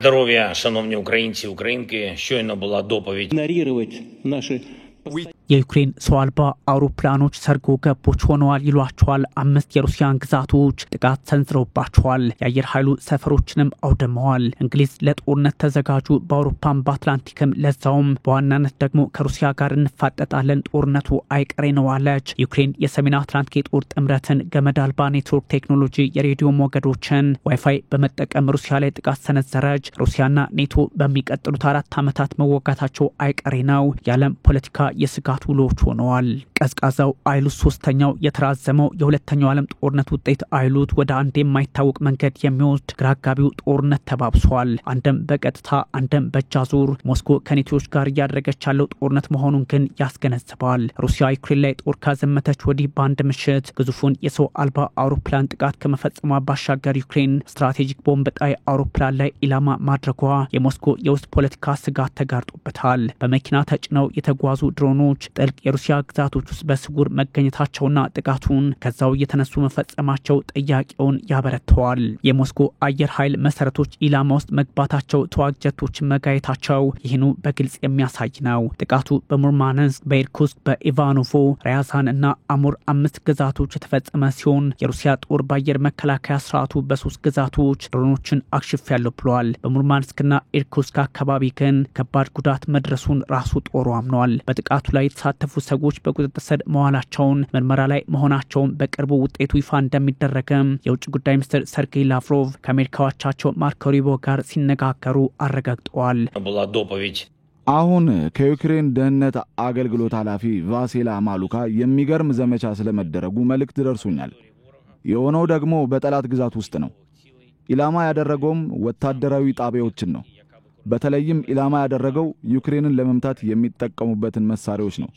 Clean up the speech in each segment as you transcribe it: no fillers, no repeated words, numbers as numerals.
Здоров'я, шановні українці, українки, щойно була доповідь. Ignorировать наши የዩክሬን ሰው አልባ አውሮፕላኖች ሰርጎ ገቦች ሆነዋል ይሏቸዋል። 5 የሩሲያን ግዛቶች ጥቃት ሰንዝረውባቸዋል። የአየር ኃይሉ ሰፈሮችንም አውድመዋል። እንግሊዝ ለጦርነት ተዘጋጁ፣ በአውሮፓም በአትላንቲክም ለዛውም በዋናነት ደግሞ ከሩሲያ ጋር እንፋጠጣለን፣ ጦርነቱ አይቀሬ ነው አለች። ዩክሬን የሰሜን አትላንቲክ የጦር ጥምረትን ገመድ አልባ ኔትወርክ ቴክኖሎጂ የሬዲዮ ሞገዶችን ዋይፋይ በመጠቀም ሩሲያ ላይ ጥቃት ሰነዘረች። ሩሲያና ኔቶ በሚቀጥሉት 4 ዓመታት መወጋታቸው አይቀሬ ነው። የዓለም ፖለቲካ የስጋት ውሎች ሆነዋል። ቀዝቃዛው አይሉት ሶስተኛው የተራዘመው የሁለተኛው ዓለም ጦርነት ውጤት አይሉት ወደ አንድ የማይታወቅ መንገድ የሚወስድ ግራጋቢው ጦርነት ተባብሷል። አንድም በቀጥታ አንድም በእጃዙር ሞስኮ ከኔቶዎች ጋር እያደረገች ያለው ጦርነት መሆኑን ግን ያስገነዝባል። ሩሲያ ዩክሬን ላይ ጦር ካዘመተች ወዲህ በአንድ ምሽት ግዙፉን የሰው አልባ አውሮፕላን ጥቃት ከመፈጸሟ ባሻገር ዩክሬን ስትራቴጂክ ቦምብ ጣይ አውሮፕላን ላይ ኢላማ ማድረጓ የሞስኮ የውስጥ ፖለቲካ ስጋት ተጋርጦበታል። በመኪና ተጭነው የተጓዙ ድሮኖች ጥልቅ የሩሲያ ግዛቶች ውስጥ በስጉር መገኘታቸውና ጥቃቱን ከዛው የተነሱ መፈጸማቸው ጥያቄውን ያበረተዋል። የሞስኮ አየር ኃይል መሰረቶች ኢላማ ውስጥ መግባታቸው ተዋጊ ጀቶችን መጋየታቸው ይህኑ በግልጽ የሚያሳይ ነው። ጥቃቱ በሙርማንስክ፣ በኢርኩትስክ፣ በኢቫኖቮ፣ ሪያዛን እና አሙር 5 ግዛቶች የተፈጸመ ሲሆን የሩሲያ ጦር በአየር መከላከያ ስርዓቱ በ3 ግዛቶች ድሮኖችን አክሽፌያለሁ ብሏል። በሙርማንስክና ኢርኩትስክ አካባቢ ግን ከባድ ጉዳት መድረሱን ራሱ ጦሩ አምኗል። በጥቃቱ ላይ የተሳተፉ ሰዎች በቁጥጥር ስር መዋላቸውን ምርመራ ላይ መሆናቸውን በቅርቡ ውጤቱ ይፋ እንደሚደረግም የውጭ ጉዳይ ሚኒስትር ሰርጌይ ላቭሮቭ ከአሜሪካው አቻቸው ማርኮ ሩቢዮ ጋር ሲነጋገሩ አረጋግጠዋል። አሁን ከዩክሬን ደህንነት አገልግሎት ኃላፊ ቫሴላ ማሉካ የሚገርም ዘመቻ ስለመደረጉ መልእክት ደርሶኛል። የሆነው ደግሞ በጠላት ግዛት ውስጥ ነው። ኢላማ ያደረገውም ወታደራዊ ጣቢያዎችን ነው። በተለይም ኢላማ ያደረገው ዩክሬንን ለመምታት የሚጠቀሙበትን መሳሪያዎች ነው።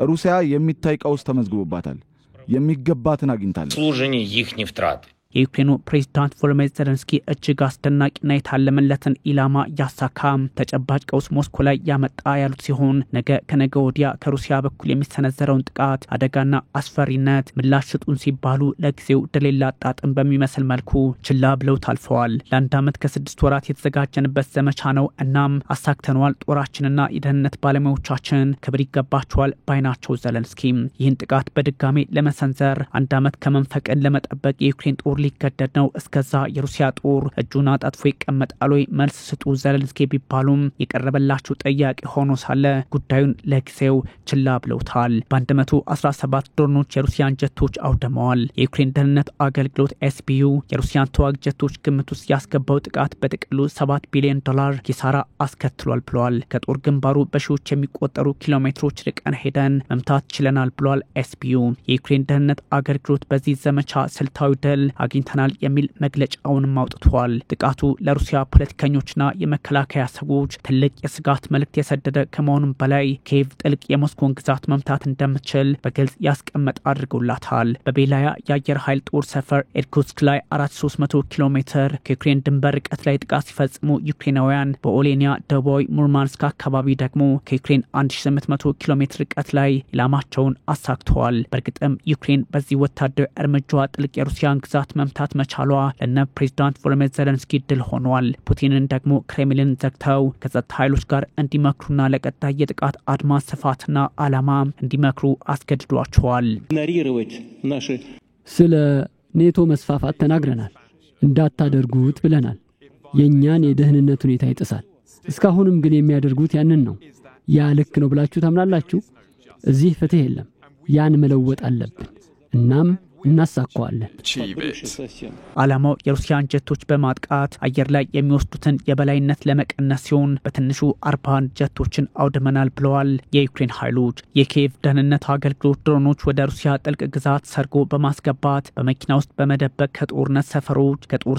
ሩሲያ የሚታይ ቀውስ ተመዝግቦባታል። የሚገባትን አግኝታለች። Служені їхні втрати. የዩክሬኑ ፕሬዝዳንት ቮሎዲሚር ዜሌንስኪ እጅግ አስደናቂና የታለመለትን ኢላማ ያሳካ ተጨባጭ ቀውስ ሞስኮ ላይ ያመጣ ያሉት ሲሆን ነገ ከነገ ወዲያ ከሩሲያ በኩል የሚሰነዘረውን ጥቃት አደጋና አስፈሪነት ምላሽ ስጡን ሲባሉ ለጊዜው ደሌላ ጣጥም በሚመስል መልኩ ችላ ብለው ታልፈዋል። ለአንድ ዓመት ከ6 ወራት የተዘጋጀንበት ዘመቻ ነው። እናም አሳክተነዋል። ጦራችንና የደህንነት ባለሙያዎቻችን ክብር ይገባቸዋል ባይናቸው ዜሌንስኪ ይህን ጥቃት በድጋሜ ለመሰንዘር አንድ ዓመት ከመንፈቅን ለመጠበቅ የዩክሬን ጦር ሊገደድ ነው። እስከዛ የሩሲያ ጦር እጁን አጣጥፎ ይቀመጣል ወይ? መልስ ስጡ ዜሌንስኪ ቢባሉም የቀረበላቸው ጥያቄ ሆኖ ሳለ ጉዳዩን ለጊዜው ችላ ብለውታል። በ117 ድሮኖች የሩሲያን ጀቶች አውድመዋል። የዩክሬን ደህንነት አገልግሎት ኤስቢዩ የሩሲያን ተዋጊ ጀቶች ግምት ውስጥ ያስገባው ጥቃት በጥቅሉ $7 ቢሊዮን ኪሳራ አስከትሏል ብሏል። ከጦር ግንባሩ በሺዎች የሚቆጠሩ ኪሎሜትሮች ርቀን ሄደን መምታት ችለናል ብሏል ኤስቢዩ። የዩክሬን ደህንነት አገልግሎት በዚህ ዘመቻ ስልታዊ ድል አግኝተናል የሚል መግለጫውን አውጥቷል። ጥቃቱ ለሩሲያ ፖለቲከኞችና የመከላከያ ሰዎች ትልቅ የስጋት መልእክት የሰደደ ከመሆኑም በላይ ኪየቭ ጥልቅ የሞስኮን ግዛት መምታት እንደምትችል በግልጽ ያስቀመጠ አድርጎላታል። በቤላያ የአየር ኃይል ጦር ሰፈር ኢርኩትስክ ላይ 4300 ኪሎ ሜትር ከዩክሬን ድንበር ርቀት ላይ ጥቃት ሲፈጽሙ ዩክሬናውያን በኦሌኒያ ደቡባዊ ሙርማንስክ አካባቢ ደግሞ ከዩክሬን 1800 ኪሎ ሜትር ርቀት ላይ ኢላማቸውን አሳክተዋል። በእርግጥም ዩክሬን በዚህ ወታደራዊ እርምጃዋ ጥልቅ የሩሲያን ግዛት መምታት መቻሏ ለነ ፕሬዝዳንት ቮሎዲሚር ዜሌንስኪ ድል ሆኗል። ፑቲንን ደግሞ ክሬምሊን ዘግተው ከጸጥታ ኃይሎች ጋር እንዲመክሩና ለቀጣይ የጥቃት አድማስ ስፋትና ዓላማ እንዲመክሩ አስገድዷቸዋል። ignorировать наши ስለ ኔቶ መስፋፋት ተናግረናል። እንዳታደርጉት ብለናል። የኛን የደህንነት ሁኔታ ይጥሳል። እስካሁንም ግን የሚያደርጉት ያንን ነው። ያ ልክ ነው ብላችሁ ታምናላችሁ? እዚህ ፍትህ የለም። ያን መለወጥ አለብን። እናም እናሳካዋለን። ዓላማው የሩሲያን ጀቶች በማጥቃት አየር ላይ የሚወስዱትን የበላይነት ለመቀነስ ሲሆን በትንሹ 41 ጀቶችን አውድመናል ብለዋል የዩክሬን ኃይሎች። የኪየቭ ደህንነት አገልግሎት ድሮኖች ወደ ሩሲያ ጥልቅ ግዛት ሰርጎ በማስገባት በመኪና ውስጥ በመደበቅ ከጦር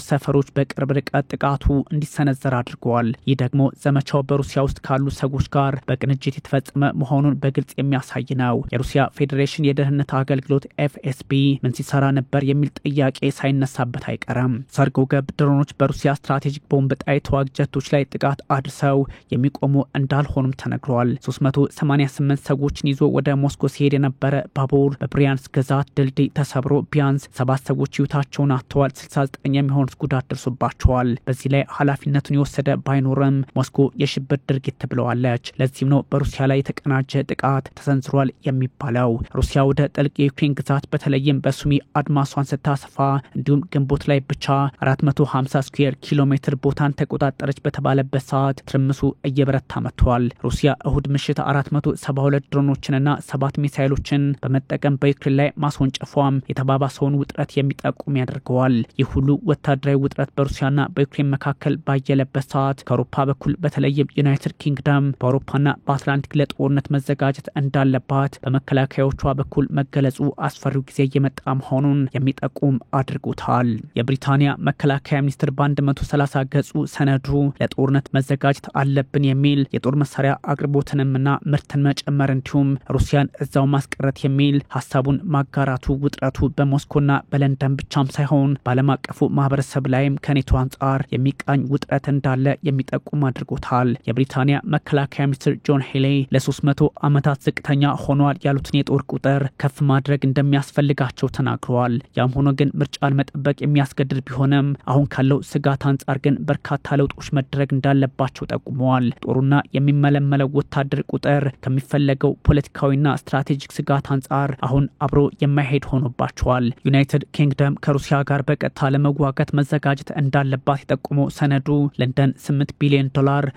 ሰፈሮች በቅርብ ርቀት ጥቃቱ እንዲሰነዘር አድርገዋል። ይህ ደግሞ ዘመቻው በሩሲያ ውስጥ ካሉ ሰዎች ጋር በቅንጅት የተፈጸመ መሆኑን በግልጽ የሚያሳይ ነው። የሩሲያ ፌዴሬሽን የደህንነት አገልግሎት ኤፍኤስቢ ሲሰራ ነበር የሚል ጥያቄ ሳይነሳበት አይቀርም። ሰርጎ ገብ ድሮኖች በሩሲያ ስትራቴጂክ ቦምብ ጣይ ተዋጊ ጀቶች ላይ ጥቃት አድርሰው የሚቆሙ እንዳልሆኑም ተነግሯል። 388 ሰዎችን ይዞ ወደ ሞስኮ ሲሄድ የነበረ ባቡር በብሪያንስክ ግዛት ድልድይ ተሰብሮ ቢያንስ 7 ሰዎች ህይወታቸውን አጥተዋል። 69 የሚሆኑት ጉዳት ደርሶባቸዋል። በዚህ ላይ ኃላፊነቱን የወሰደ ባይኖርም ሞስኮ የሽብር ድርጊት ብለዋለች። ለዚህም ነው በሩሲያ ላይ የተቀናጀ ጥቃት ተሰንዝሯል የሚባለው። ሩሲያ ወደ ጥልቅ የዩክሬን ግዛት በተለይም በሱሚ አድማሷን ስታሰፋ እንዲሁም ግንቦት ላይ ብቻ 450 ስኩዌር ኪሎ ሜትር ቦታን ተቆጣጠረች በተባለበት ሰዓት ትርምሱ እየበረታ መጥቷል። ሩሲያ እሁድ ምሽት 472 ድሮኖችንና 7 ሚሳኤሎችን በመጠቀም በዩክሬን ላይ ማስወንጨፏም የተባባሰውን ውጥረት የሚጠቁም ያደርገዋል። ይህ ሁሉ ወታደራዊ ውጥረት በሩሲያና በዩክሬን መካከል ባየለበት ሰዓት ከአውሮፓ በኩል በተለይም ዩናይትድ ኪንግደም በአውሮፓና በአትላንቲክ ለጦርነት መዘጋጀት እንዳለባት በመከላከያዎቿ በኩል መገለጹ አስፈሪው ጊዜ እየመጣ መሆኑን የሚጠቁም አድርጎታል። የብሪታንያ መከላከያ ሚኒስትር በ130 ገጹ ሰነዱ ለጦርነት መዘጋጀት አለብን የሚል የጦር መሳሪያ አቅርቦትንምና ምርትን መጨመር እንዲሁም ሩሲያን እዛው ማስቀረት የሚል ሐሳቡን ማጋራቱ ውጥረቱ በሞስኮና በለንደን ብቻም ሳይሆን በዓለም አቀፉ ማህበረሰብ ላይም ከኔቶ አንጻር የሚቃኝ ውጥረት እንዳለ የሚጠቁም አድርጎታል። የብሪታንያ መከላከያ ሚኒስትር ጆን ሄሊ ለ300 ዓመታት ዝቅተኛ ሆኗል ያሉትን የጦር ቁጥር ከፍ ማድረግ እንደሚያስፈልጋቸው ተናግረዋል። ያም ሆኖ ግን ምርጫን መጠበቅ የሚያስገድድ ቢሆንም አሁን ካለው ስጋት አንጻር ግን በርካታ ለውጦች መደረግ እንዳለባቸው ጠቁመዋል። ጦሩና የሚመለመለው ወታደር ቁጥር ከሚፈለገው ፖለቲካዊና ስትራቴጂክ ስጋት አንጻር አሁን አብሮ የማይሄድ ሆኖባቸዋል። ዩናይትድ ኪንግደም ከሩሲያ ጋር በቀጥታ ለመዋጋት መዘጋጀት እንዳለባት የጠቁመው ሰነዱ ለንደን $8 ቢሊዮን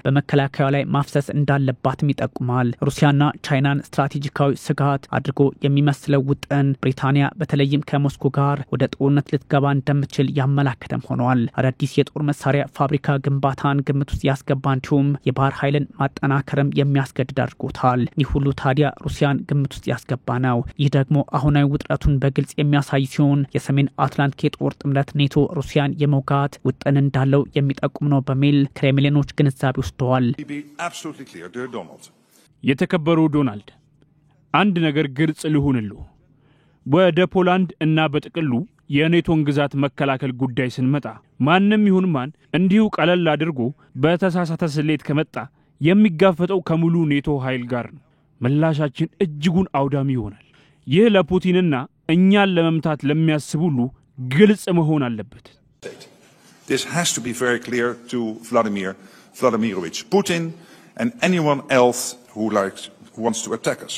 በመከላከያ ላይ ማፍሰስ እንዳለባትም ይጠቁማል። ሩሲያና ቻይናን ስትራቴጂካዊ ስጋት አድርጎ የሚመስለው ውጥን ብሪታንያ በተለይም ከሞስኮ ጋር ወደ ጦርነት ልትገባ እንደምትችል ያመላከተም ሆኗል። አዳዲስ የጦር መሳሪያ ፋብሪካ ግንባታን ግምት ውስጥ ያስገባ እንዲሁም የባህር ኃይልን ማጠናከርም የሚያስገድድ አድርጎታል። ይህ ሁሉ ታዲያ ሩሲያን ግምት ውስጥ ያስገባ ነው። ይህ ደግሞ አሁናዊ ውጥረቱን በግልጽ የሚያሳይ ሲሆን የሰሜን አትላንቲክ የጦር ጥምረት ኔቶ ሩሲያን የመውጋት ውጥን እንዳለው የሚጠቁም ነው በሚል ክሬምሊኖች ግንዛቤ ወስደዋል። የተከበሩ ዶናልድ፣ አንድ ነገር ግልጽ ልሁንልዎ። ወደ ፖላንድ እና በጥቅሉ የኔቶን ግዛት መከላከል ጉዳይ ስንመጣ ማንም ይሁን ማን እንዲሁ ቀለል አድርጎ በተሳሳተ ስሌት ከመጣ የሚጋፈጠው ከሙሉ ኔቶ ኃይል ጋር ነው። ምላሻችን እጅጉን አውዳሚ ይሆናል። ይህ ለፑቲንና እኛን ለመምታት ለሚያስቡ ሁሉ ግልጽ መሆን አለበት። This has to be very clear to Vladimir Vladimirovich Putin and anyone else who wants to attack us.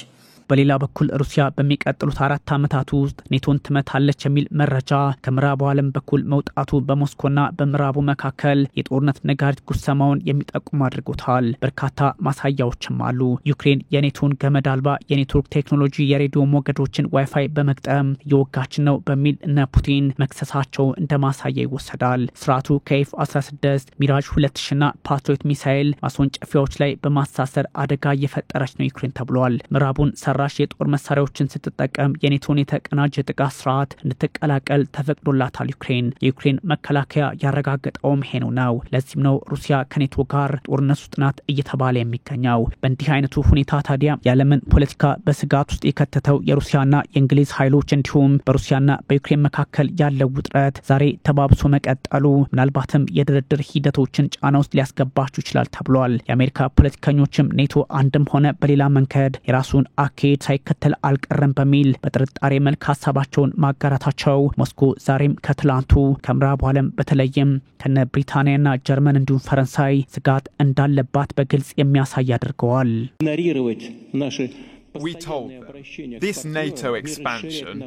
በሌላ በኩል ሩሲያ በሚቀጥሉት 4 ዓመታት ውስጥ ኔቶን ትመታለች የሚል መረጃ ከምዕራቡ ዓለም በኩል መውጣቱ በሞስኮና በምዕራቡ መካከል የጦርነት ነጋሪት ጉሰማውን የሚጠቁም አድርጎታል። በርካታ ማሳያዎችም አሉ። ዩክሬን የኔቶን ገመድ አልባ የኔትወርክ ቴክኖሎጂ የሬዲዮ ሞገዶችን ዋይፋይ በመግጠም እየወጋችን ነው በሚል እነ ፑቲን መክሰሳቸው እንደ ማሳያ ይወሰዳል። ስርዓቱ ከኤፍ 16 ሚራጅ 2000ና ፓትሪዮት ሚሳኤል ማስወንጨፊያዎች ላይ በማሳሰር አደጋ እየፈጠረች ነው ዩክሬን ተብሏል። ምዕራቡን ሰራሽ የጦር መሳሪያዎችን ስትጠቀም የኔቶን የተቀናጀ ጥቃት ስርዓት እንድትቀላቀል ተፈቅዶላታል ዩክሬን። የዩክሬን መከላከያ ያረጋገጠውም ሄኑ ነው። ለዚህም ነው ሩሲያ ከኔቶ ጋር ጦርነት ውስጥ ናት እየተባለ የሚገኘው። በእንዲህ አይነቱ ሁኔታ ታዲያ የዓለምን ፖለቲካ በስጋት ውስጥ የከተተው የሩሲያና የእንግሊዝ ኃይሎች እንዲሁም በሩሲያና በዩክሬን መካከል ያለው ውጥረት ዛሬ ተባብሶ መቀጠሉ ምናልባትም የድርድር ሂደቶችን ጫና ውስጥ ሊያስገባቸው ይችላል ተብሏል። የአሜሪካ ፖለቲከኞችም ኔቶ አንድም ሆነ በሌላ መንገድ የራሱን አካሄድ ሳይከተል አልቀረም በሚል በጥርጣሬ መልክ ሀሳባቸውን ማጋራታቸው ሞስኮ ዛሬም ከትላንቱ ከምዕራቡ ዓለም በተለይም ከነ ብሪታንያና ጀርመን እንዲሁም ፈረንሳይ ስጋት እንዳለባት በግልጽ የሚያሳይ አድርገዋል። We told them this NATO expansion